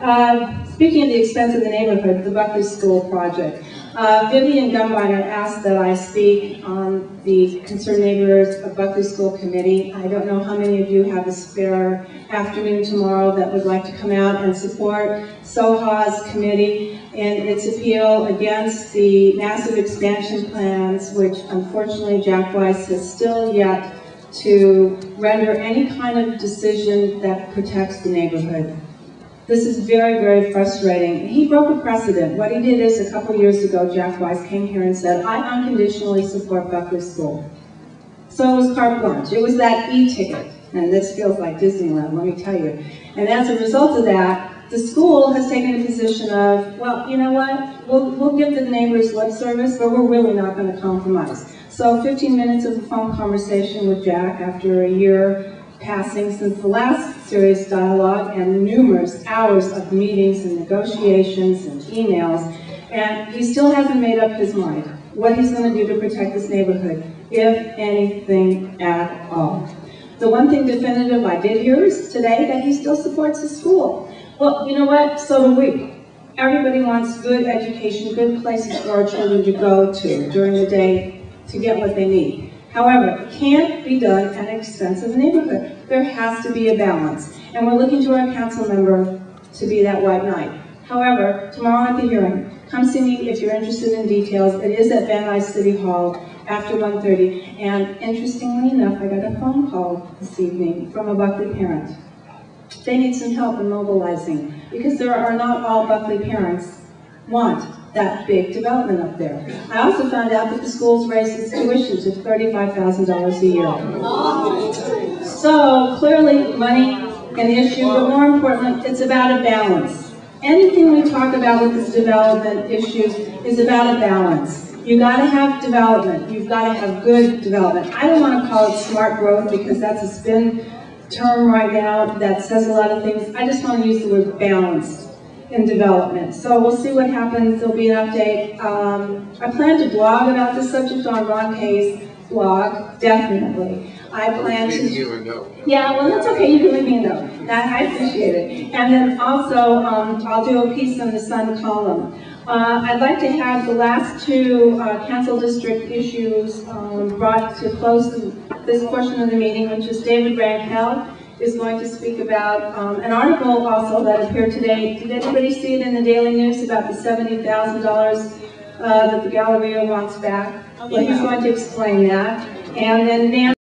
Speaking of the expense of the neighborhood, the Buckley School project. Vivian Gumbiner asked that I speak on the Concerned Neighbors of Buckley School Committee. I don't know how many of you have a spare afternoon tomorrow that would like to come out and support SOHA's committee in its appeal against the massive expansion plans, which unfortunately Jack Weiss has still yet to render any kind of decision that protects the neighborhood. This is very, very frustrating. He broke a precedent. What he did is, a couple years ago, Jack Weiss came here and said, I unconditionally support Buckley School. So it was carte blanche. It was that e-ticket. And this feels like Disneyland, let me tell you. And as a result of that, the school has taken a position of, well, you know what? We'll give the neighbors lip service, but we're really not going to compromise. So 15 minutes of a phone conversation with Jack after a year passing since the last serious dialogue, and numerous hours of meetings and negotiations and emails, and he still hasn't made up his mind what he's going to do to protect this neighborhood, if anything at all. The one thing definitive I did hear is today that he still supports the school. Well, you know what? So do we. Everybody wants good education, good places for our children to go to during the day to get what they need. However, it can't be done at the expense of the neighborhood. There has to be a balance. And we're looking to our council member to be that white knight. However, tomorrow at the hearing, come see me if you're interested in details. It is at Van Nuys City Hall after 1:30. And interestingly enough, I got a phone call this evening from a Buckley parent. They need some help in mobilizing, because there are not all Buckley parents want that big development up there. I also found out that the school's raised its tuition to $35,000 a year. So clearly money an issue, but more importantly, it's about a balance. Anything we talk about with this development issues is about a balance. You gotta have development, you've gotta have good development. I don't wanna call it smart growth because that's a spin term right now that says a lot of things. I just wanna use the word balanced in development. So we'll see what happens. There'll be an update. I plan to blog about this subject on Ron Kay's blog, definitely. I plan to... Yeah, well, that's okay. You can leave me a note. I appreciate it. And then also, I'll do a piece on the Sun column. I'd like to have the last two council district issues brought to close this portion of the meeting, which is David Rangel is going to speak about an article also that appeared today. Did anybody see it in the Daily News about the $70,000 that the Galleria wants back? Well, he's going to explain that. And then Nancy